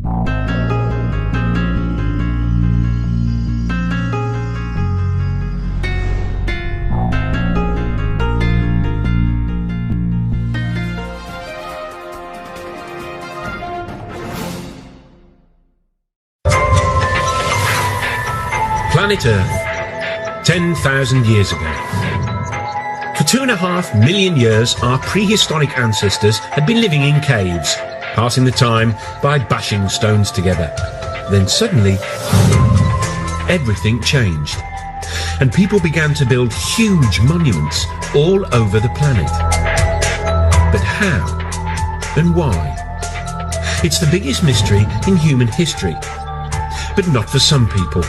Planet Earth, 10,000 years ago. For 2.5 million years, our prehistoric ancestors had been living in caves, passing the time by bashing stones together. Then suddenly, everything changed, and people began to build huge monuments all over the planet. But how and why? It's the biggest mystery in human history, but not for some people.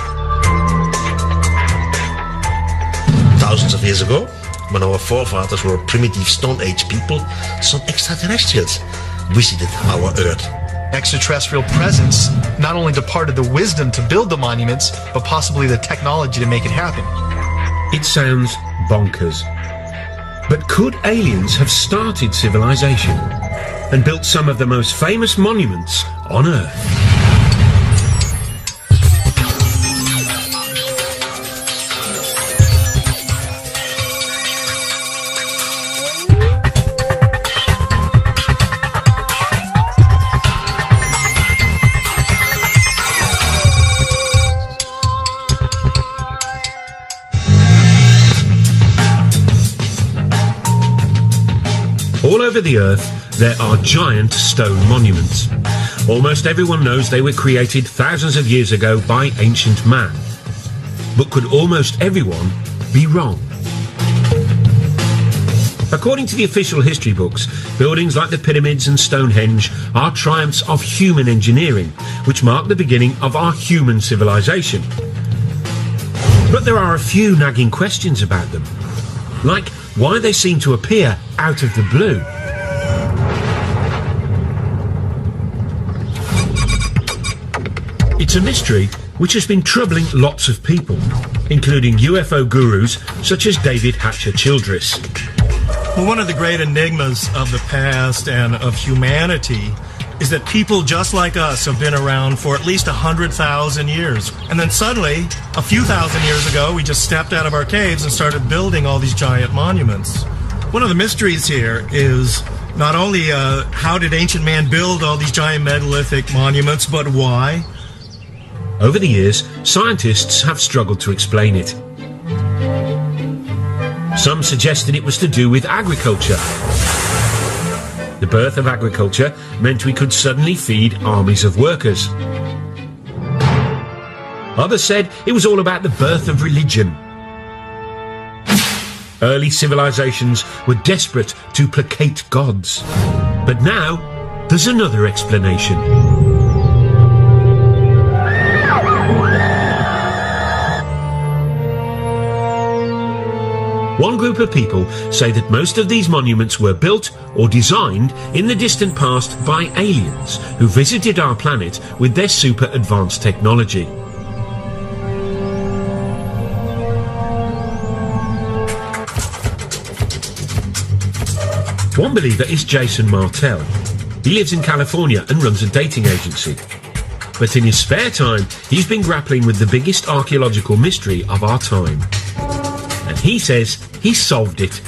Thousands of years ago, when our forefathers were primitive Stone Age people, some extraterrestrials visited our Earth. Extraterrestrial presence not only departed the wisdom to build the monuments, but possibly the technology to make it happen. It sounds bonkers. But could aliens have started civilization and built some of the most famous monuments on Earth? All over the Earth, there are giant stone monuments. Almost everyone knows they were created thousands of years ago by ancient man. But could almost everyone be wrong? According to the official history books, buildings like the pyramids and Stonehenge are triumphs of human engineering, which mark the beginning of our human civilization. But there are a few nagging questions about them, like why they seem to appear out of the blue. It's a mystery which has been troubling lots of people, including UFO gurus such as David Hatcher Childress. Well, one of the great enigmas of the past and of humanity is that people just like us have been around for at least 100,000 years. And then suddenly, a few thousand years ago, we just stepped out of our caves and started building all these giant monuments. One of the mysteries here is not only how did ancient man build all these giant megalithic monuments, but why? Over the years, scientists have struggled to explain it. Some suggested it was to do with agriculture. The birth of agriculture meant we could suddenly feed armies of workers. Others said it was all about the birth of religion. Early civilizations were desperate to placate gods. But now, there's another explanation. One group of people say that most of these monuments were built or designed in the distant past by aliens who visited our planet with their super advanced technology. One believer is Jason Martell. He lives in California and runs a dating agency. But in his spare time, he's been grappling with the biggest archaeological mystery of our time. And he says he solved it.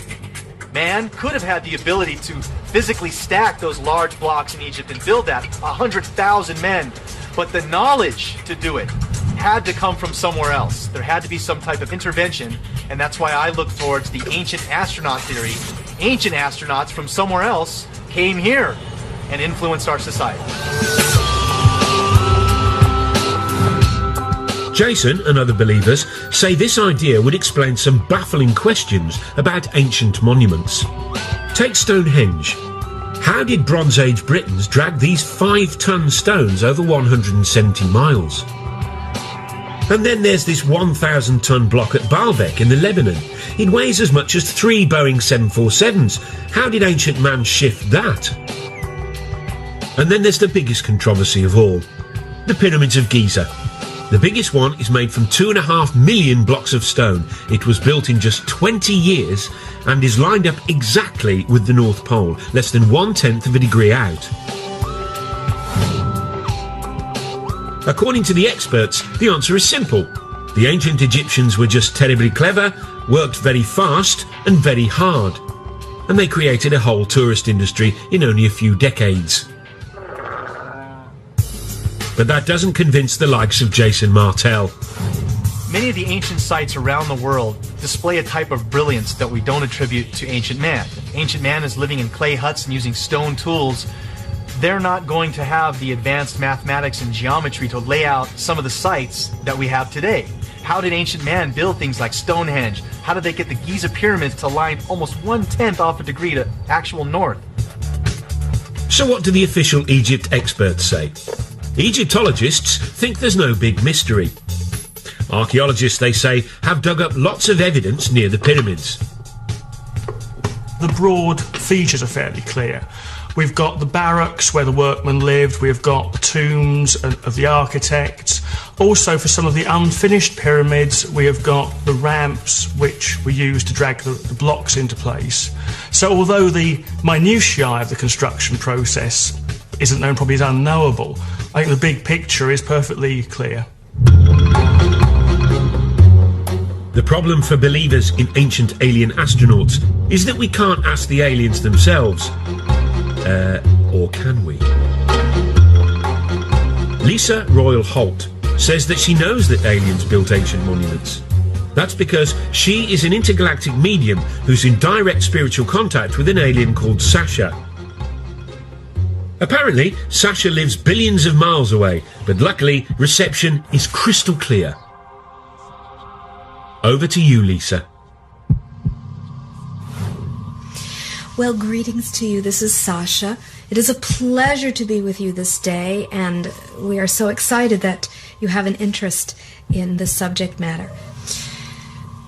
Man could have had the ability to physically stack those large blocks in Egypt and build that, 100,000 men. But the knowledge to do it had to come from somewhere else. There had to be some type of intervention, and that's why I look towards the ancient astronaut theory. Ancient astronauts from somewhere else came here and influenced our society. Jason and other believers say this idea would explain some baffling questions about ancient monuments. Take Stonehenge. How did Bronze Age Britons drag these 5-ton stones over 170 miles? And then there's this 1,000-ton block at Baalbek in the Lebanon. It weighs as much as 3 Boeing 747s. How did ancient man shift that? And then there's the biggest controversy of all, the Pyramids of Giza. The biggest one is made from 2.5 million blocks of stone. It was built in just 20 years and is lined up exactly with the North Pole, less than 1/10 of a degree out. According to the experts, the answer is simple. The ancient Egyptians were just terribly clever, worked very fast and very hard. And they created a whole tourist industry in only a few decades. But that doesn't convince the likes of Jason Martell. Many of the ancient sites around the world display a type of brilliance that we don't attribute to ancient man. If ancient man is living in clay huts and using stone tools, they're not going to have the advanced mathematics and geometry to lay out some of the sites that we have today. How did ancient man build things like Stonehenge? How did they get the Giza pyramids to line almost 1/10 off a degree to actual north? So what do the official Egypt experts say? Egyptologists think there's no big mystery. Archaeologists, they say, have dug up lots of evidence near the pyramids. The broad features are fairly clear. We've got the barracks where the workmen lived, we've got the tombs of the architects. Also, for some of the unfinished pyramids, we have got the ramps which were used to drag the blocks into place. So although the minutiae of the construction process isn't known, probably is unknowable, I think the big picture is perfectly clear. The problem for believers in ancient alien astronauts is that we can't ask the aliens themselves. Or can we? Lisa Royal Holt says that she knows that aliens built ancient monuments. That's because she is an intergalactic medium who's in direct spiritual contact with an alien called Sasha. Apparently, Sasha lives billions of miles away, but luckily, reception is crystal clear. Over to you, Lisa. Well, greetings to you. This is Sasha. It is a pleasure to be with you this day, and we are so excited that you have an interest in this subject matter.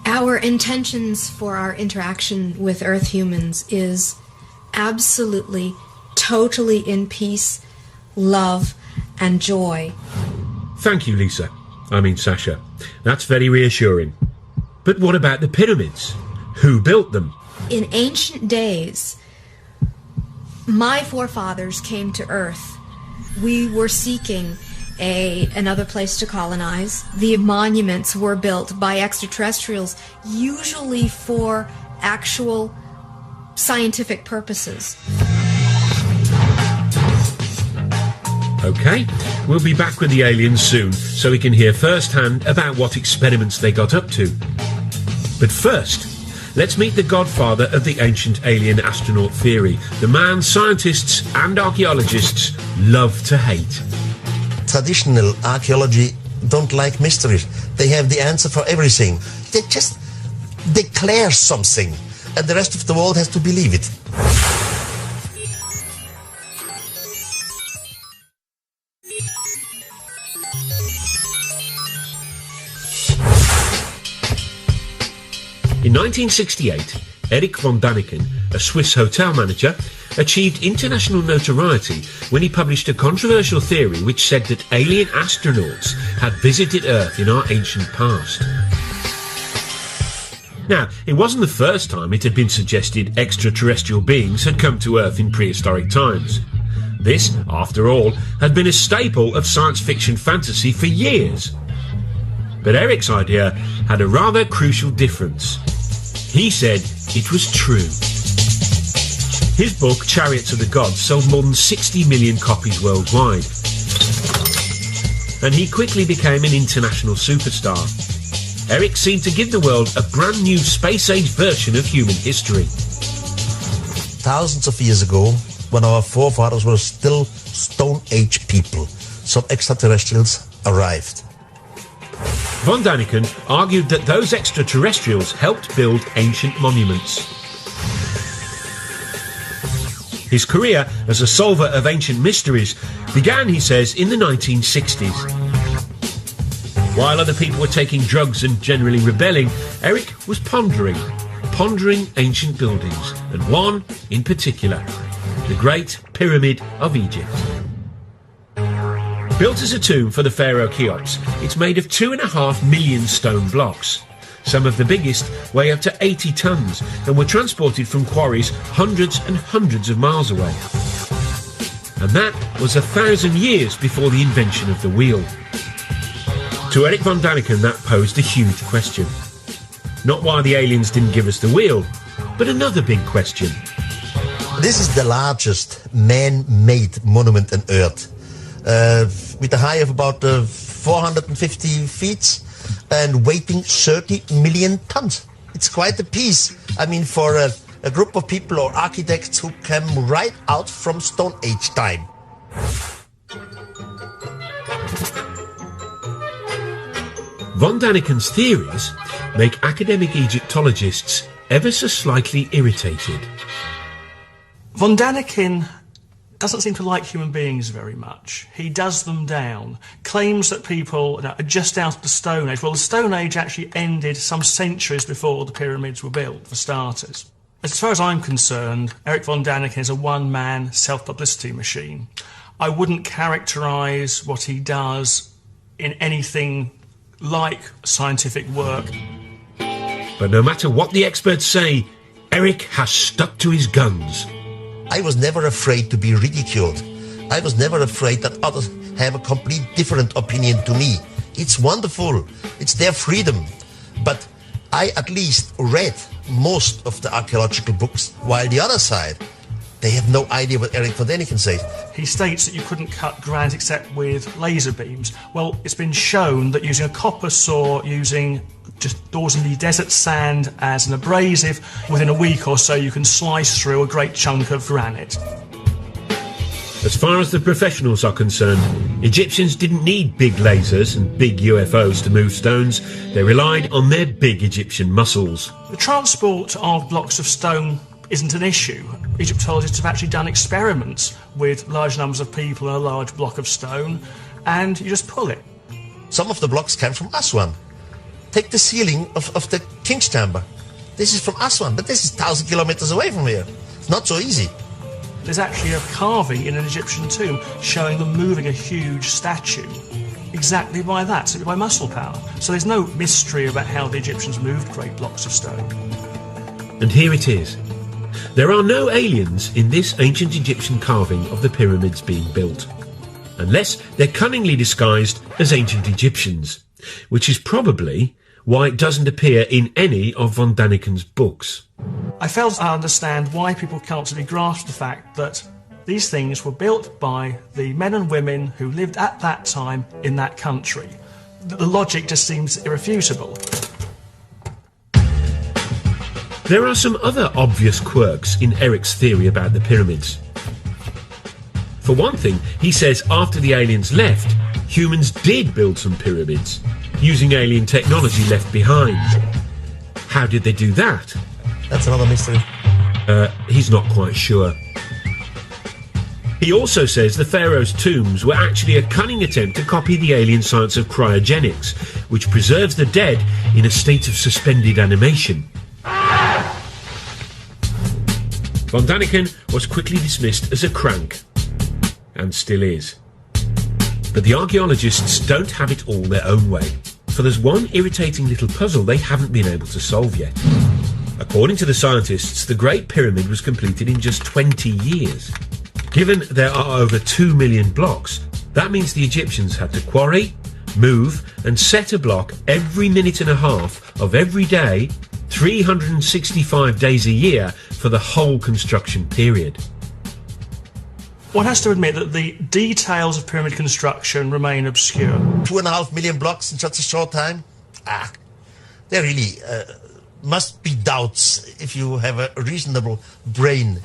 Our intentions for our interaction with Earth humans is absolutely, totally in peace, love, and joy. Thank you, Lisa. I mean, Sasha. That's very reassuring. But what about the pyramids? Who built them? In ancient days, my forefathers came to Earth. We were seeking another place to colonize. The monuments were built by extraterrestrials, usually for actual scientific purposes. Okay, we'll be back with the aliens soon, so we can hear firsthand about what experiments they got up to. But first, let's meet the godfather of the ancient alien astronaut theory, the man scientists and archaeologists love to hate. Traditional archaeology don't like mysteries. They have the answer for everything. They just declare something, and the rest of the world has to believe it. In 1968, Erich von Daniken, a Swiss hotel manager, achieved international notoriety when he published a controversial theory which said that alien astronauts had visited Earth in our ancient past. Now, it wasn't the first time it had been suggested extraterrestrial beings had come to Earth in prehistoric times. This, after all, had been a staple of science fiction fantasy for years. But Erich's idea had a rather crucial difference. He said it was true. His book, Chariots of the Gods, sold more than 60 million copies worldwide. And he quickly became an international superstar. Erich seemed to give the world a brand new space-age version of human history. Thousands of years ago, when our forefathers were still Stone Age people, some extraterrestrials arrived. Von Daniken argued that those extraterrestrials helped build ancient monuments. His career as a solver of ancient mysteries began, he says, in the 1960s. While other people were taking drugs and generally rebelling, Erich was pondering ancient buildings, and one in particular, the Great Pyramid of Egypt. Built as a tomb for the pharaoh Cheops, it's made of 2.5 million stone blocks. Some of the biggest weigh up to 80 tons and were transported from quarries hundreds and hundreds of miles away. And that was 1,000 years before the invention of the wheel. To Erich von Daniken, that posed a huge question. Not why the aliens didn't give us the wheel, but another big question. This is the largest man-made monument on Earth, with a height of about 450 feet and weighing 30 million tons. It's quite a piece. I mean, for a group of people or architects who came right out from Stone Age time. Von Daniken's theories make academic Egyptologists ever so slightly irritated. Von Daniken doesn't seem to like human beings very much. He does them down, claims that people are just out of the Stone Age. Well, the Stone Age actually ended some centuries before the pyramids were built, for starters. As far as I'm concerned, Erich von Daniken is a one-man self-publicity machine. I wouldn't characterise what he does in anything like scientific work. But no matter what the experts say, Erich has stuck to his guns. I was never afraid to be ridiculed. I was never afraid that others have a complete different opinion to me. It's wonderful. It's their freedom. But I at least read most of the archaeological books, while the other side, they have no idea what Erich von Daniken says. He states that you couldn't cut granite except with laser beams. Well, it's been shown that using a copper saw, using just ordinary desert sand as an abrasive, within a week or so you can slice through a great chunk of granite. As far as the professionals are concerned, Egyptians didn't need big lasers and big UFOs to move stones. They relied on their big Egyptian muscles. The transport of blocks of stone isn't an issue. Egyptologists have actually done experiments with large numbers of people in a large block of stone, and you just pull it. Some of the blocks came from Aswan. Take the ceiling of the King's Chamber. This is from Aswan, but this is 1,000 kilometers away from here. It's not so easy. There's actually a carving in an Egyptian tomb showing them moving a huge statue exactly by that, simply by muscle power. So there's no mystery about how the Egyptians moved great blocks of stone. And here it is. There are no aliens in this ancient Egyptian carving of the pyramids being built, unless they're cunningly disguised as ancient Egyptians, which is probably why it doesn't appear in any of von Daniken's books. I fail to understand why people can't really grasp the fact that these things were built by the men and women who lived at that time in that country. The logic just seems irrefutable. There are some other obvious quirks in Erich's theory about the pyramids. For one thing, he says after the aliens left, humans did build some pyramids, using alien technology left behind. How did they do that? That's another mystery. He's not quite sure. He also says the pharaoh's tombs were actually a cunning attempt to copy the alien science of cryogenics, which preserves the dead in a state of suspended animation. Von Daniken was quickly dismissed as a crank, and still is. But the archaeologists don't have it all their own way, for there's one irritating little puzzle they haven't been able to solve yet. According to the scientists, the Great Pyramid was completed in just 20 years. Given there are over 2 million blocks, that means the Egyptians had to quarry, move and set a block every minute and a half of every day, 365 days a year for the whole construction period. One has to admit that the details of pyramid construction remain obscure. 2.5 million blocks in such a short time? There really must be doubts if you have a reasonable brain.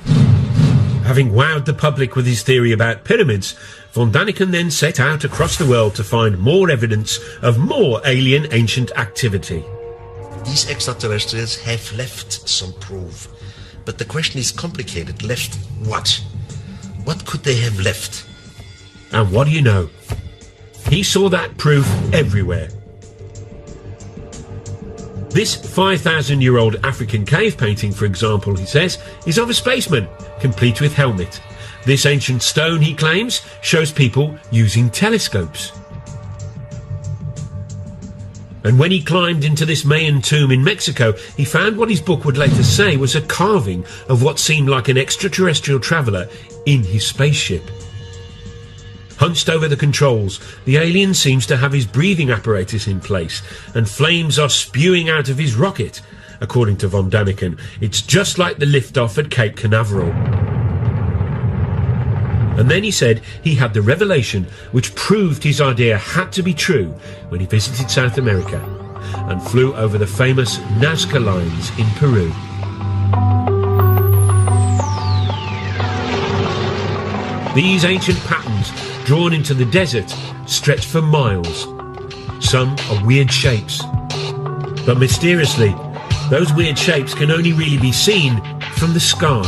Having wowed the public with his theory about pyramids, von Daniken then set out across the world to find more evidence of more alien ancient activity. These extraterrestrials have left some proof. But the question is complicated. Left what? What could they have left? And what do you know? He saw that proof everywhere. This 5,000-year-old African cave painting, for example, he says, is of a spaceman, complete with helmet. This ancient stone, he claims, shows people using telescopes. And when he climbed into this Mayan tomb in Mexico, he found what his book would later say was a carving of what seemed like an extraterrestrial traveller in his spaceship. Hunched over the controls, the alien seems to have his breathing apparatus in place, and flames are spewing out of his rocket. According to von Daniken, it's just like the liftoff at Cape Canaveral. And then he said he had the revelation which proved his idea had to be true when he visited South America and flew over the famous Nazca lines in Peru. These ancient patterns, drawn into the desert, stretch for miles. Some are weird shapes. But mysteriously, those weird shapes can only really be seen from the sky.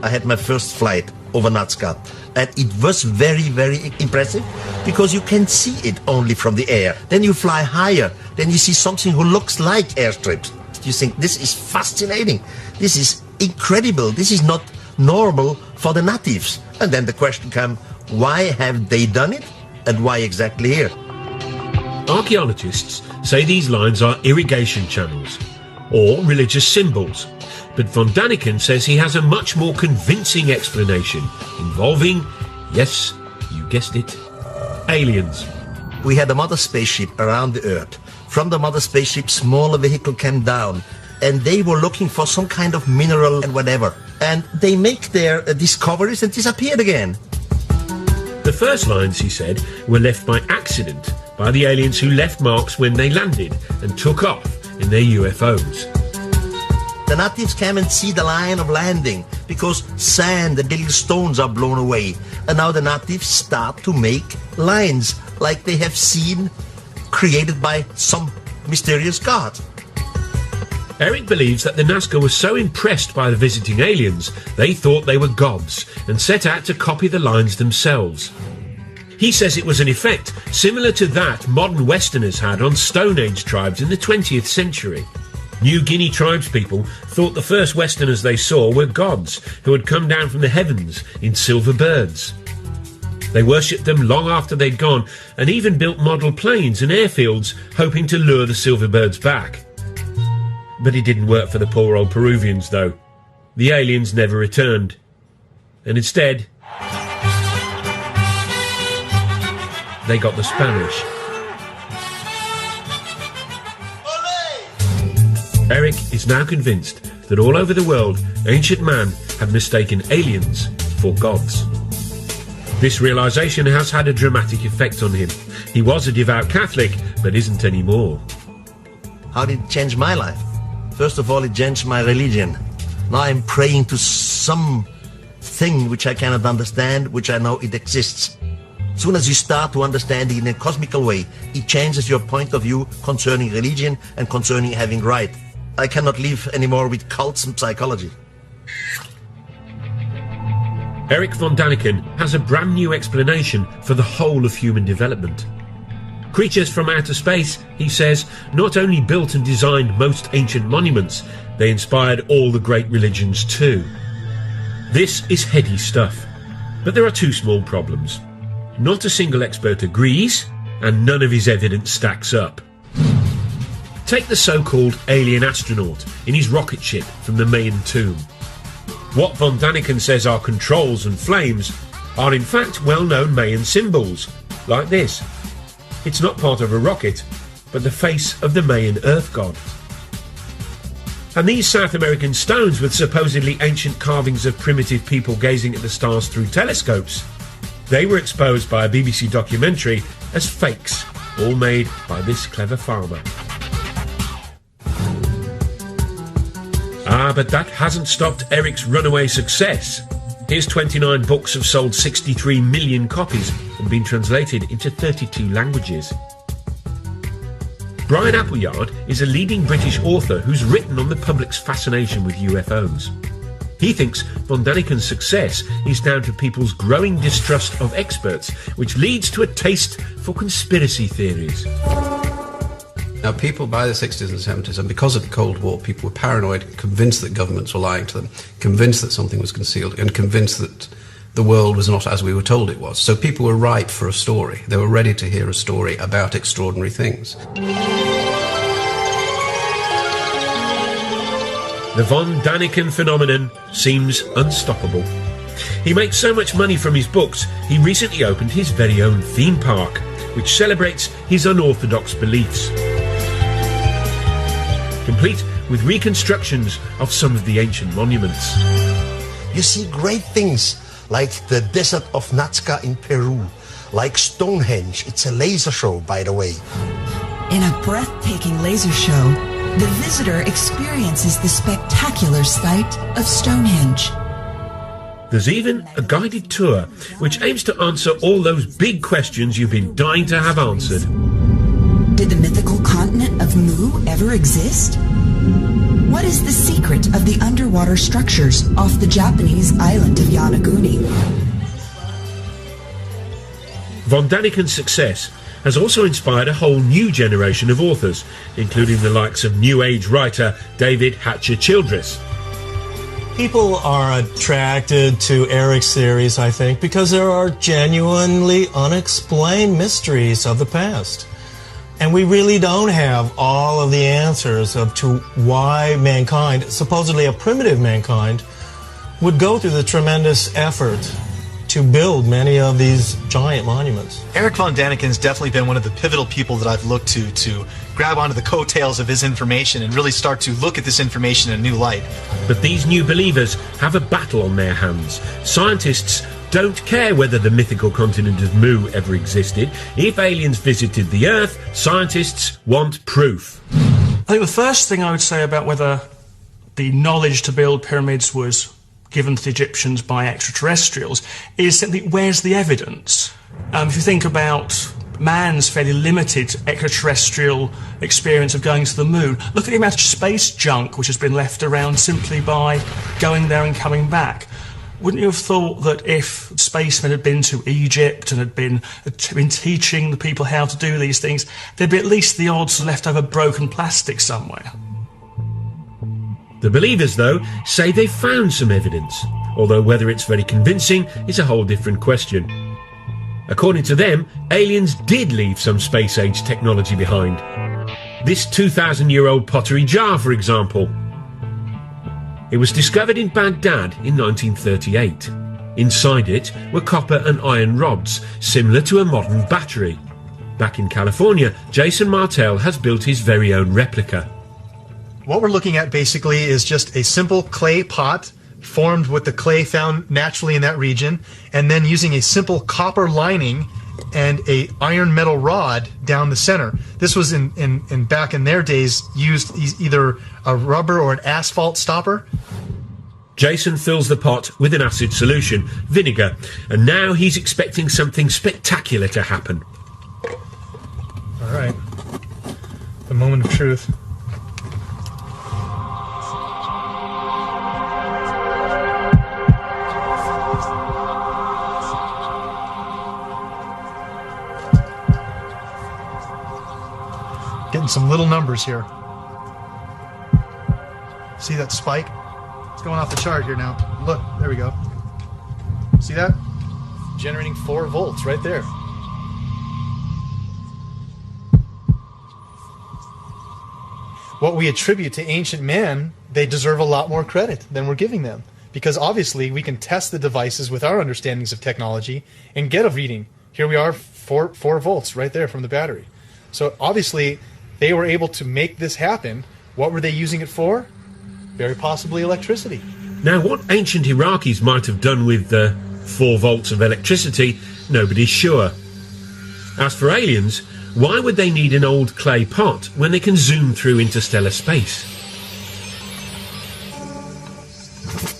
I had my first flight over Nazca, and it was very, very impressive because you can see it only from the air. Then you fly higher, then you see something who looks like airstrips. You think, this is fascinating, this is incredible, this is not normal for the natives. And then the question comes, why have they done it, and why exactly here? Archaeologists say these lines are irrigation channels or religious symbols, but von Daniken says he has a much more convincing explanation involving, yes, you guessed it, aliens. We had a mother spaceship around the Earth. From the mother spaceship, smaller vehicle came down, and they were looking for some kind of mineral and whatever. And they make their discoveries and disappeared again. The first lines, he said, were left by accident by the aliens who left marks when they landed and took off in their UFOs. The natives came and see the line of landing because sand and little stones are blown away. And now the natives start to make lines like they have seen created by some mysterious god. Erich believes that the Nazca were so impressed by the visiting aliens, they thought they were gods and set out to copy the lines themselves. He says it was an effect similar to that modern Westerners had on Stone Age tribes in the 20th century. New Guinea tribespeople thought the first Westerners they saw were gods who had come down from the heavens in silver birds. They worshipped them long after they'd gone and even built model planes and airfields hoping to lure the silver birds back. But it didn't work for the poor old Peruvians, though. The aliens never returned. And instead, they got the Spanish. Erich is now convinced that all over the world, ancient man had mistaken aliens for gods. This realization has had a dramatic effect on him. He was a devout Catholic, but isn't anymore. How did it change my life? First of all, it changed my religion. Now I'm praying to some thing which I cannot understand, which I know it exists. As soon as you start to understand it in a cosmical way, it changes your point of view concerning religion and concerning having right. I cannot live anymore with cults and psychology. Erich von Daniken has a brand new explanation for the whole of human development. Creatures from outer space, he says, not only built and designed most ancient monuments, they inspired all the great religions too. This is heady stuff, but there are two small problems. Not a single expert agrees, and none of his evidence stacks up. Take the so-called alien astronaut in his rocket ship from the Mayan tomb. What von Daniken says are controls and flames are in fact well-known Mayan symbols, like this. It's not part of a rocket, but the face of the Mayan earth god. And these South American stones with supposedly ancient carvings of primitive people gazing at the stars through telescopes, they were exposed by a BBC documentary as fakes, all made by this clever farmer. But that hasn't stopped Erich's runaway success. His 29 books have sold 63 million copies and been translated into 32 languages. Brian Appleyard is a leading British author who's written on the public's fascination with UFOs. He thinks von Daniken's success is down to people's growing distrust of experts, which leads to a taste for conspiracy theories. Now, people by the 60s and 70s, and because of the Cold War, people were paranoid, convinced that governments were lying to them, convinced that something was concealed, and convinced that the world was not as we were told it was. So people were ripe for a story. They were ready to hear a story about extraordinary things. The von Daniken phenomenon seems unstoppable. He makes so much money from his books, he recently opened his very own theme park, which celebrates his unorthodox beliefs. Complete with reconstructions of some of the ancient monuments. You see great things like the desert of Nazca in Peru, like Stonehenge. It's a laser show, by the way. In a breathtaking laser show, the visitor experiences the spectacular sight of Stonehenge. There's even a guided tour which aims to answer all those big questions you've been dying to have answered. Did the mythical continent of Mu ever exist? What is the secret of the underwater structures off the Japanese island of Yonaguni? Von Daniken's success has also inspired a whole new generation of authors, including the likes of New Age writer David Hatcher Childress. People are attracted to Erich's series, I think, because there are genuinely unexplained mysteries of the past. And we really don't have all of the answers to why mankind, supposedly a primitive mankind, would go through the tremendous effort to build many of these giant monuments. Erich von Daniken's definitely been one of the pivotal people that I've looked to grab onto the coattails of his information and really start to look at this information in a new light. But these new believers have a battle on their hands. Scientists don't care whether the mythical continent of Mu ever existed. If aliens visited the Earth, scientists want proof. I think the first thing I would say about whether the knowledge to build pyramids was given to the Egyptians by extraterrestrials is simply, where's the evidence? If you think about man's fairly limited extraterrestrial experience of going to the moon, look at the amount of space junk which has been left around simply by going there and coming back. Wouldn't you have thought that if spacemen had been to Egypt and had been teaching the people how to do these things, there'd be at least the odds of leftover broken plastic somewhere? The believers, though, say they've found some evidence, although whether it's very convincing is a whole different question. According to them, aliens did leave some space-age technology behind. This 2,000-year-old pottery jar, for example. It was discovered in Baghdad in 1938. Inside it were copper and iron rods, similar to a modern battery. Back in California, Jason Martell has built his very own replica. What we're looking at basically is just a simple clay pot formed with the clay found naturally in that region, and then using a simple copper lining and a iron metal rod down the center. This was in back in their days used either a rubber or an asphalt stopper. Jason fills the pot with an acid solution, vinegar, and now he's expecting something spectacular to happen. All right, the moment of truth. Getting some little numbers here. See that spike? It's going off the chart here now. Look, there we go. See that? Generating 4 volts right there. What we attribute to ancient man, they deserve a lot more credit than we're giving them. Because obviously we can test the devices with our understandings of technology and get a reading. Here we are, 4 volts right there from the battery. So obviously they were able to make this happen. What were they using it for? Very possibly electricity. Now, what ancient Iraqis might have done with the 4 volts of electricity, nobody's sure. As for aliens, why would they need an old clay pot when they can zoom through interstellar space?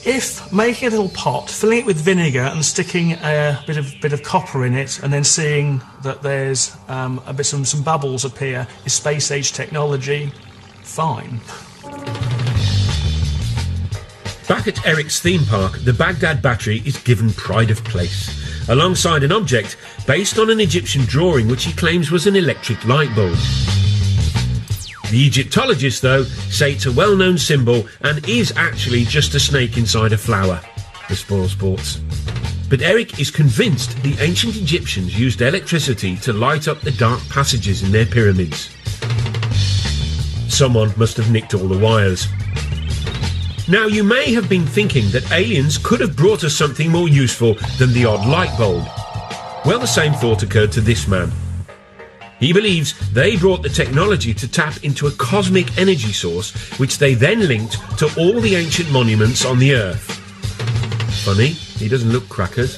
If making a little pot, filling it with vinegar and sticking a bit of copper in it, and then seeing that there's some bubbles appear, is space age technology, fine. Back at Erich's theme park, the Baghdad battery is given pride of place, alongside an object based on an Egyptian drawing which he claims was an electric light bulb. The Egyptologists, though, say it's a well-known symbol and is actually just a snake inside a flower. The spoil sports. But Erich is convinced the ancient Egyptians used electricity to light up the dark passages in their pyramids. Someone must have nicked all the wires. Now, you may have been thinking that aliens could have brought us something more useful than the odd light bulb. Well, the same thought occurred to this man. He believes they brought the technology to tap into a cosmic energy source, which they then linked to all the ancient monuments on the Earth. Funny, he doesn't look crackers.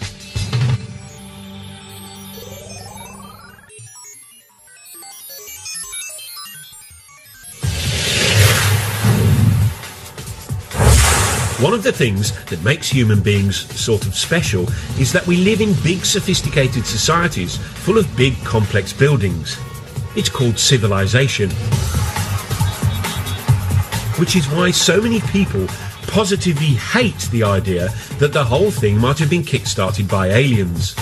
One of the things that makes human beings sort of special is that we live in big, sophisticated societies full of big, complex buildings. It's called civilization. Which is why so many people positively hate the idea that the whole thing might have been kick-started by aliens.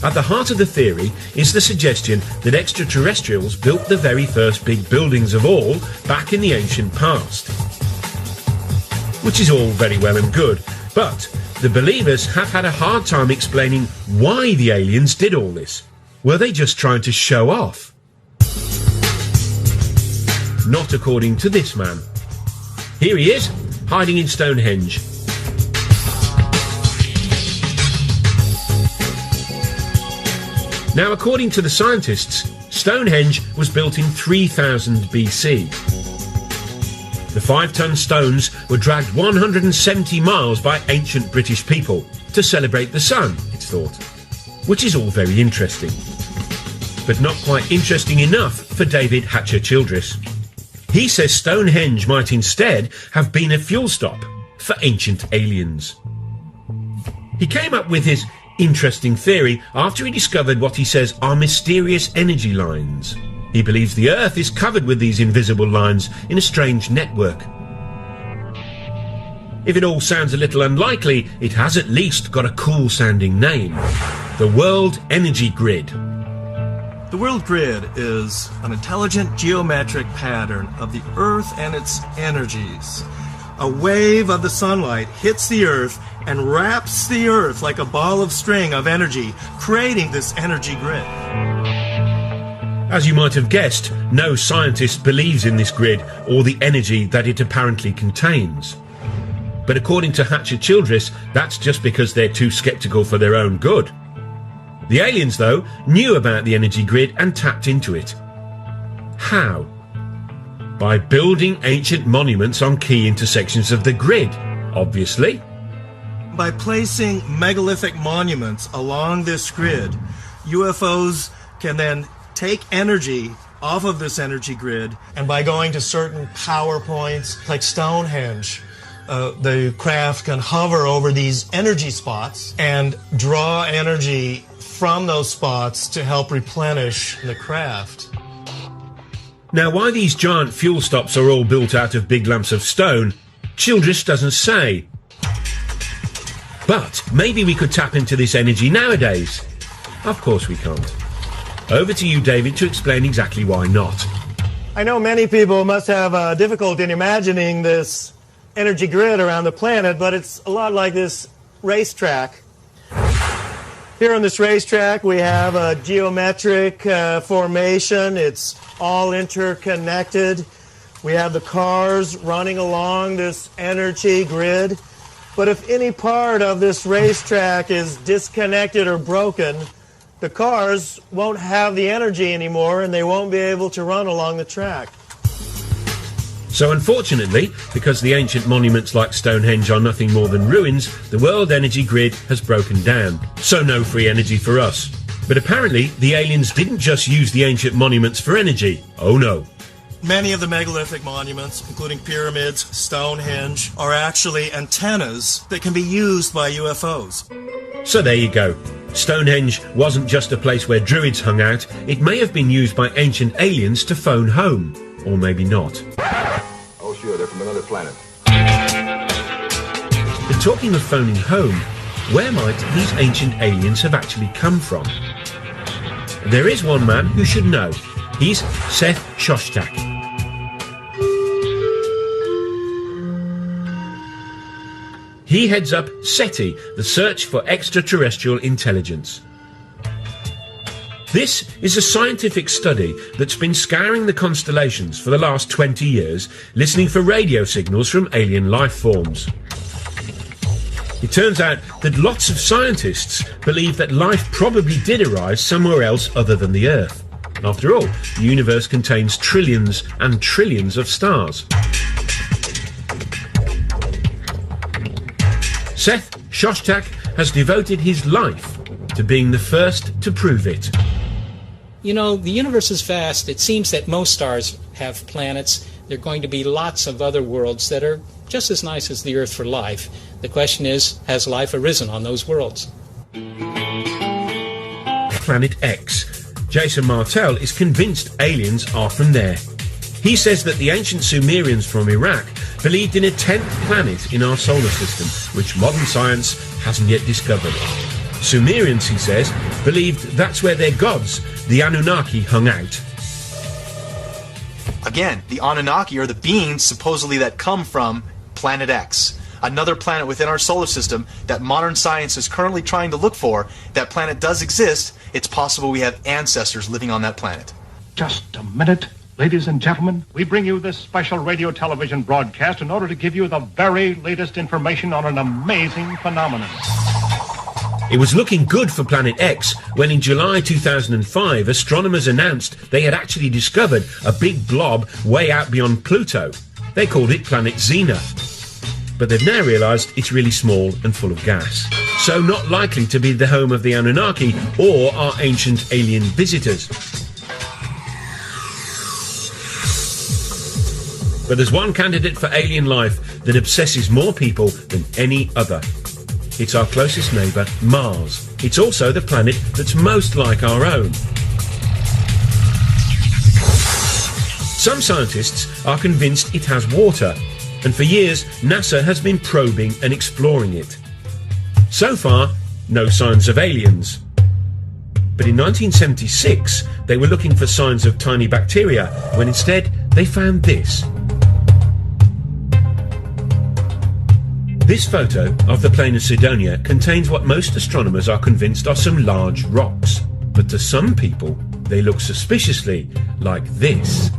At the heart of the theory is the suggestion that extraterrestrials built the very first big buildings of all back in the ancient past. Which is all very well and good, but the believers have had a hard time explaining why the aliens did all this. Were they just trying to show off? Not according to this man. Here he is, hiding in Stonehenge. Now, according to the scientists, Stonehenge was built in 3000 BC. The 5-ton stones were dragged 170 miles by ancient British people to celebrate the sun, it's thought. Which is all very interesting. But not quite interesting enough for David Hatcher-Childress. He says Stonehenge might instead have been a fuel stop for ancient aliens. He came up with his interesting theory after he discovered what he says are mysterious energy lines. He believes the Earth is covered with these invisible lines in a strange network. If it all sounds a little unlikely, it has at least got a cool-sounding name. The World Energy Grid. The world grid is an intelligent geometric pattern of the Earth and its energies. A wave of the sunlight hits the Earth and wraps the Earth like a ball of string of energy, creating this energy grid. As you might have guessed, no scientist believes in this grid or the energy that it apparently contains. But according to Hatcher-Childress, that's just because they're too sceptical for their own good. The aliens, though, knew about the energy grid and tapped into it. How? By building ancient monuments on key intersections of the grid, obviously. By placing megalithic monuments along this grid, UFOs can then take energy off of this energy grid, and by going to certain power points like Stonehenge, the craft can hover over these energy spots and draw energy from those spots to help replenish the craft. Now, why these giant fuel stops are all built out of big lumps of stone, Childress doesn't say. But maybe we could tap into this energy nowadays. Of course we can't. Over to you, David, to explain exactly why not. I know many people must have difficulty in imagining this energy grid around the planet, but it's a lot like this racetrack. Here on this racetrack, we have a geometric formation. It's all interconnected. We have the cars running along this energy grid. But if any part of this racetrack is disconnected or broken, the cars won't have the energy anymore and they won't be able to run along the track. So unfortunately, because the ancient monuments like Stonehenge are nothing more than ruins, the world energy grid has broken down. So no free energy for us. But apparently, the aliens didn't just use the ancient monuments for energy. Oh no. Many of the megalithic monuments, including pyramids, Stonehenge, are actually antennas that can be used by UFOs. So there you go. Stonehenge wasn't just a place where druids hung out, it may have been used by ancient aliens to phone home. Or maybe not. Oh sure, they're from another planet. But talking of phoning home, where might these ancient aliens have actually come from? There is one man who should know. He's Seth Shostak. He heads up SETI, the Search for Extraterrestrial Intelligence. This is a scientific study that's been scouring the constellations for the last 20 years, listening for radio signals from alien life forms. It turns out that lots of scientists believe that life probably did arise somewhere else other than the Earth. After all, the universe contains trillions and trillions of stars. Seth Shostak has devoted his life to being the first to prove it. You know, the universe is vast. It seems that most stars have planets. There are going to be lots of other worlds that are just as nice as the Earth for life. The question is, has life arisen on those worlds? Planet X. Jason Martell is convinced aliens are from there. He says that the ancient Sumerians from Iraq believed in a 10th planet in our solar system, which modern science hasn't yet discovered. Sumerians, he says, believed that's where their gods, the Anunnaki, hung out. Again, the Anunnaki are the beings supposedly that come from Planet X, another planet within our solar system that modern science is currently trying to look for. That planet does exist. It's possible we have ancestors living on that planet. Just a minute. Ladies and gentlemen, we bring you this special radio television broadcast in order to give you the very latest information on an amazing phenomenon. It was looking good for Planet X when in July 2005 astronomers announced they had actually discovered a big blob way out beyond Pluto. They called it Planet Xena. But they've now realised it's really small and full of gas, so not likely to be the home of the Anunnaki or our ancient alien visitors. But there's one candidate for alien life that obsesses more people than any other. It's our closest neighbour, Mars. It's also the planet that's most like our own. Some scientists are convinced it has water, and for years NASA has been probing and exploring it. So far, no signs of aliens. But in 1976, they were looking for signs of tiny bacteria, when instead they found this. This photo of the plain of Cydonia contains what most astronomers are convinced are some large rocks. But to some people, they look suspiciously like this.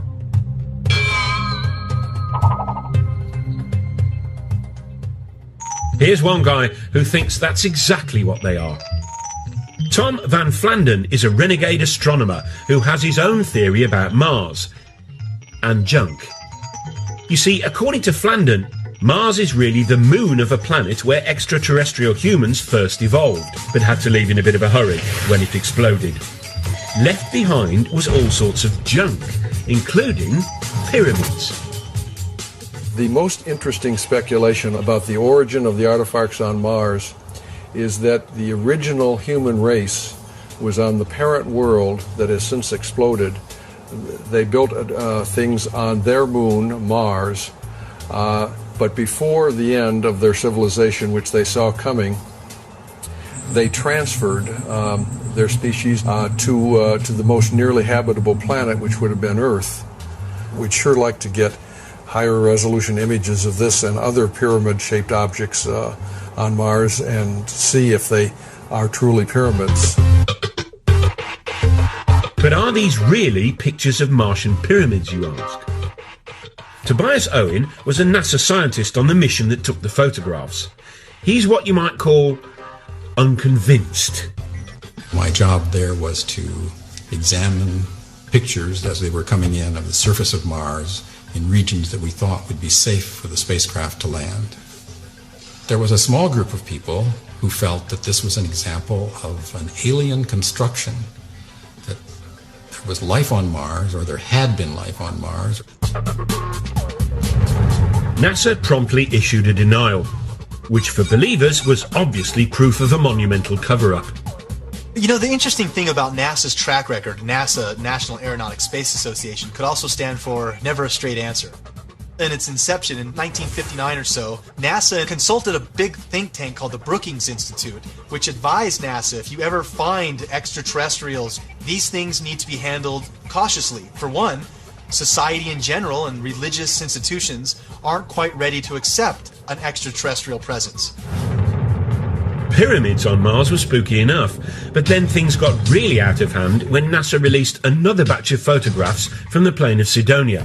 Here's one guy who thinks that's exactly what they are. Tom Van Flandern is a renegade astronomer who has his own theory about Mars and junk. You see, according to Flandern, Mars is really the moon of a planet where extraterrestrial humans first evolved, but had to leave in a bit of a hurry when it exploded. Left behind was all sorts of junk, including pyramids. The most interesting speculation about the origin of the artifacts on Mars is that the original human race was on the parent world that has since exploded. They built things on their moon, Mars, but before the end of their civilization, which they saw coming, they transferred their species to the most nearly habitable planet, which would have been Earth. We'd sure like to get higher resolution images of this and other pyramid-shaped objects on Mars and see if they are truly pyramids. But are these really pictures of Martian pyramids, you ask? Tobias Owen was a NASA scientist on the mission that took the photographs. He's what you might call unconvinced. My job there was to examine pictures as they were coming in of the surface of Mars in regions that we thought would be safe for the spacecraft to land. There was a small group of people who felt that this was an example of an alien construction, that there was life on Mars, or there had been life on Mars. NASA promptly issued a denial, which for believers was obviously proof of a monumental cover-up. You know, the interesting thing about NASA's track record, NASA, National Aeronautics Space Association, could also stand for Never a Straight Answer. In its inception in 1959 or so, NASA consulted a big think tank called the Brookings Institute, which advised NASA, if you ever find extraterrestrials, these things need to be handled cautiously. For one, society in general and religious institutions aren't quite ready to accept an extraterrestrial presence. pyramids on Mars were spooky enough, but then things got really out of hand when NASA released another batch of photographs from the plain of Cydonia.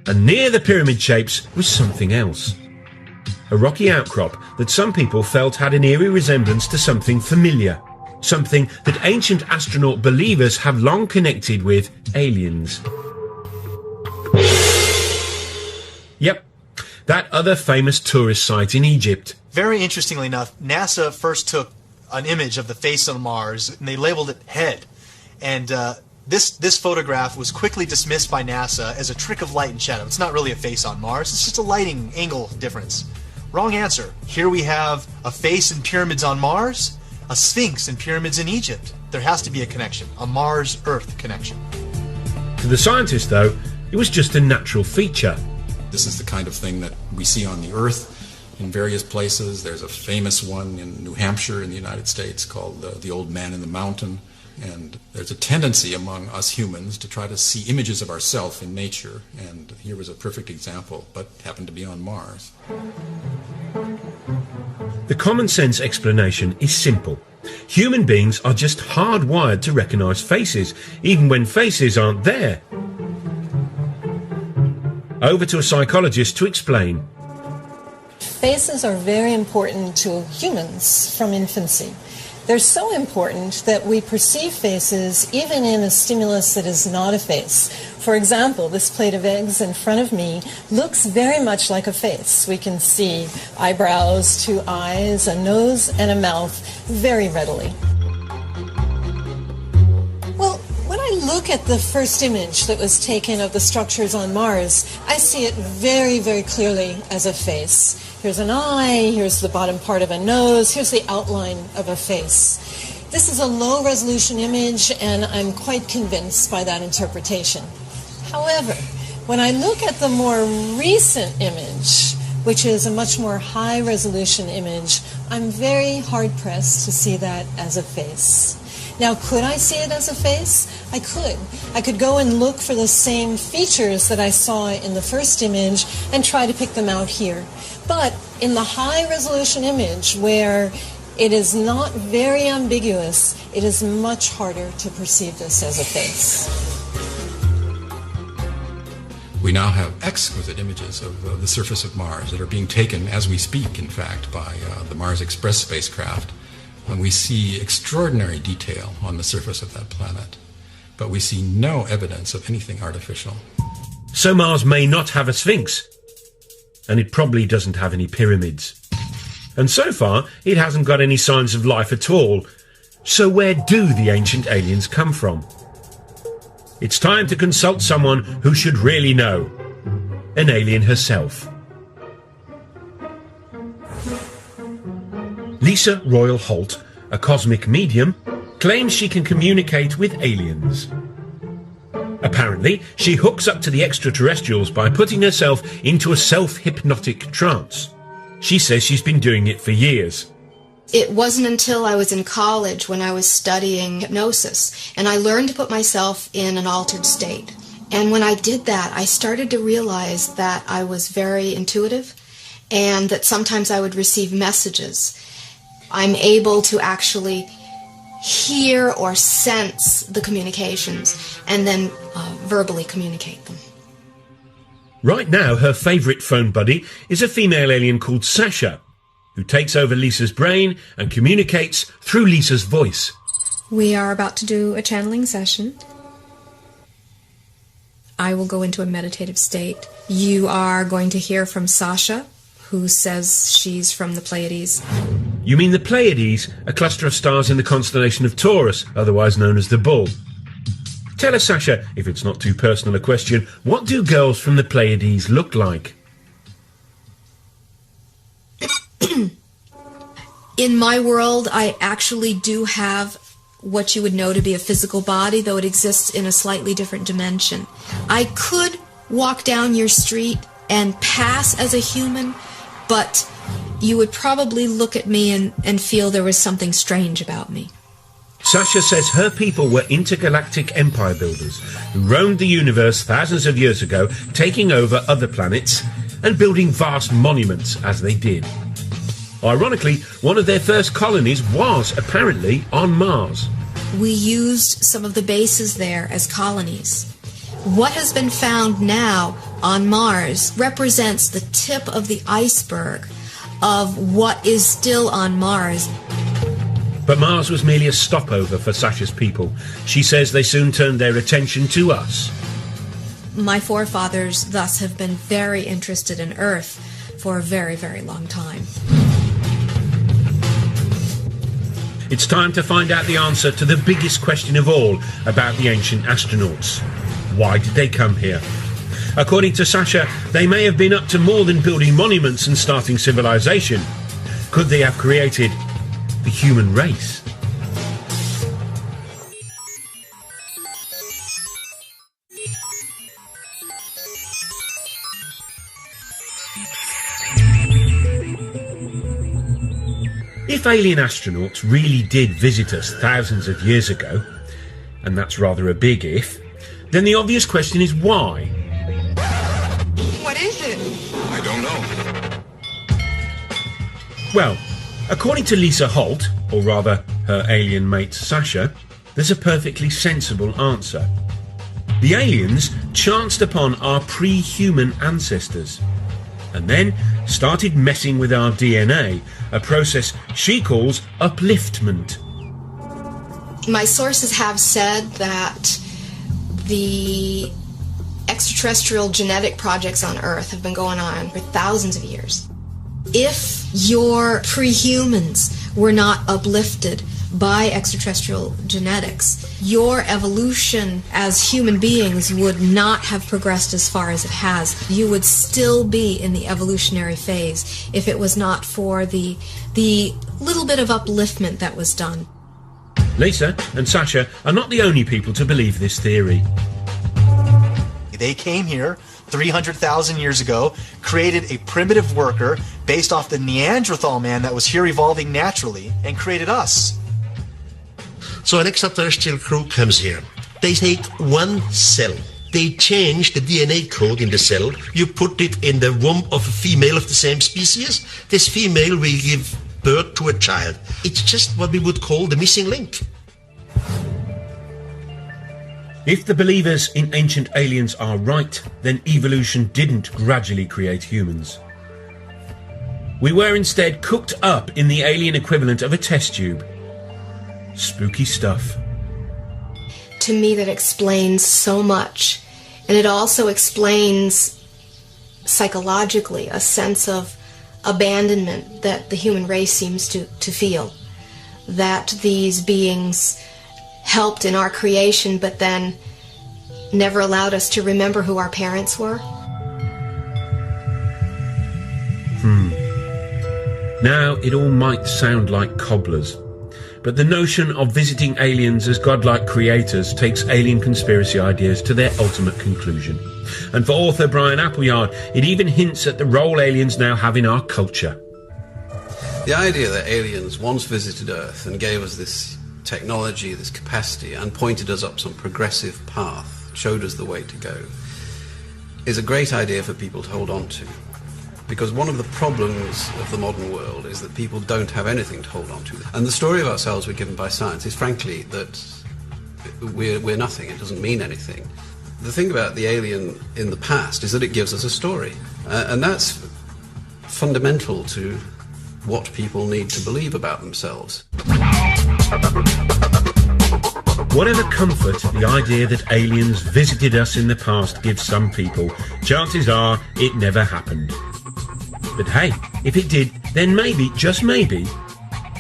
And near the pyramid shapes was something else. A rocky outcrop that some people felt had an eerie resemblance to something familiar, something that ancient astronaut believers have long connected with aliens. Yep, that other famous tourist site in Egypt. Very interestingly enough, NASA first took an image of the face on Mars and they labeled it head. And this photograph was quickly dismissed by NASA as a trick of light and shadow. It's not really a face on Mars, it's just a lighting angle difference. Wrong answer. Here we have a face in pyramids on Mars, a sphinx in pyramids in Egypt. There has to be a connection, a Mars-Earth connection. To the scientists, though, it was just a natural feature. This is the kind of thing that we see on the Earth in various places. There's a famous one in New Hampshire in the United States called the Old Man in the Mountain. And there's a tendency among us humans to try to see images of ourselves in nature. And here was a perfect example, but happened to be on Mars. The common sense explanation is simple. Human beings are just hardwired to recognize faces, even when faces aren't there. Over to a psychologist to explain. Faces are very important to humans from infancy. They're so important that we perceive faces even in a stimulus that is not a face. For example, this plate of eggs in front of me looks very much like a face. We can see eyebrows, two eyes, a nose, and a mouth very readily. Well, when I look at the first image that was taken of the structures on Mars, I see it very, very clearly as a face. Here's an eye, here's the bottom part of a nose, here's the outline of a face. This is a low-resolution image, and I'm quite convinced by that interpretation. However, when I look at the more recent image, which is a much more high-resolution image, I'm very hard-pressed to see that as a face. Now, could I see it as a face? I could. I could go and look for the same features that I saw in the first image and try to pick them out here. But in the high-resolution image, where it is not very ambiguous, it is much harder to perceive this as a face. We now have exquisite images of the surface of Mars that are being taken as we speak, in fact, by the Mars Express spacecraft. And we see extraordinary detail on the surface of that planet, but we see no evidence of anything artificial. So Mars may not have a sphinx, and it probably doesn't have any pyramids. And so far, it hasn't got any signs of life at all. So where do the ancient aliens come from? It's time to consult someone who should really know. An alien herself. Lisa Royal Holt, a cosmic medium, claims she can communicate with aliens. Apparently, she hooks up to the extraterrestrials by putting herself into a self-hypnotic trance. She says she's been doing it for years. It wasn't until I was in college when I was studying hypnosis, and I learned to put myself in an altered state. And when I did that, I started to realize that I was very intuitive and that sometimes I would receive messages. I'm able to actually hear or sense the communications and then verbally communicate them. Right now, her favourite phone buddy is a female alien called Sasha, who takes over Lisa's brain and communicates through Lisa's voice. We are about to do a channeling session. I will go into a meditative state. You are going to hear from Sasha, who says she's from the Pleiades. You mean the Pleiades, a cluster of stars in the constellation of Taurus, otherwise known as the Bull. Tell us, Sasha, if it's not too personal a question, what do girls from the Pleiades look like? In my world, I actually do have what you would know to be a physical body, though it exists in a slightly different dimension. I could walk down your street and pass as a human, but you would probably look at me and feel there was something strange about me. Sasha says her people were intergalactic empire builders who roamed the universe thousands of years ago, taking over other planets and building vast monuments as they did. Ironically, one of their first colonies was apparently on Mars. We used some of the bases there as colonies. What has been found now on Mars represents the tip of the iceberg of what is still on Mars. But Mars was merely a stopover for Sasha's people. She says they soon turned their attention to us. My forefathers thus have been very interested in Earth for a very, very long time. It's time to find out the answer to the biggest question of all about the ancient astronauts. Why did they come here? According to Sasha, they may have been up to more than building monuments and starting civilization. Could they have created the human race? If alien astronauts really did visit us thousands of years ago, and that's rather a big if, then the obvious question is why? What is it? I don't know. Well, according to Lisa Holt, or rather her alien mate Sasha, there's a perfectly sensible answer. The aliens chanced upon our pre-human ancestors and then started messing with our DNA, a process she calls upliftment. My sources have said that the extraterrestrial genetic projects on Earth have been going on for thousands of years. If your pre-humans were not uplifted by extraterrestrial genetics, your evolution as human beings would not have progressed as far as it has. You would still be in the evolutionary phase if it was not for the little bit of upliftment that was done. Lisa and Sasha are not the only people to believe this theory. They came here 300,000 years ago, created a primitive worker based off the Neanderthal man that was here evolving naturally, and created us. So an extraterrestrial crew comes here. They take one cell. They change the DNA code in the cell. You put it in the womb of a female of the same species. This female will give birth to a child. It's just what we would call the missing link. If the believers in ancient aliens are right, then evolution didn't gradually create humans. We were instead cooked up in the alien equivalent of a test tube. Spooky stuff. To me, that explains so much. And it also explains psychologically a sense of abandonment that the human race seems to feel. That these beings helped in our creation, but then never allowed us to remember who our parents were. Now, it all might sound like cobblers, but the notion of visiting aliens as godlike creators takes alien conspiracy ideas to their ultimate conclusion. And for author Brian Appleyard, it even hints at the role aliens now have in our culture. The idea that aliens once visited Earth and gave us this technology, this capacity, and pointed us up some progressive path, showed us the way to go, is a great idea for people to hold on to. Because one of the problems of the modern world is that people don't have anything to hold on to. And the story of ourselves we're given by science is frankly that we're nothing, it doesn't mean anything. The thing about the alien in the past is that it gives us a story. And that's fundamental to what people need to believe about themselves. Whatever comfort the idea that aliens visited us in the past gives some people, chances are it never happened. But hey, if it did, then maybe, just maybe,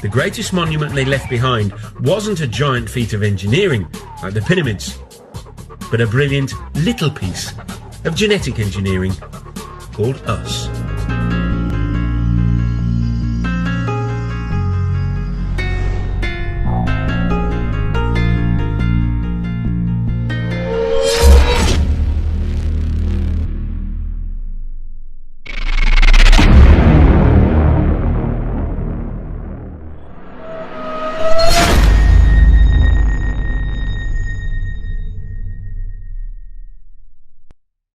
the greatest monument they left behind wasn't a giant feat of engineering, like the pyramids, but a brilliant little piece of genetic engineering called us.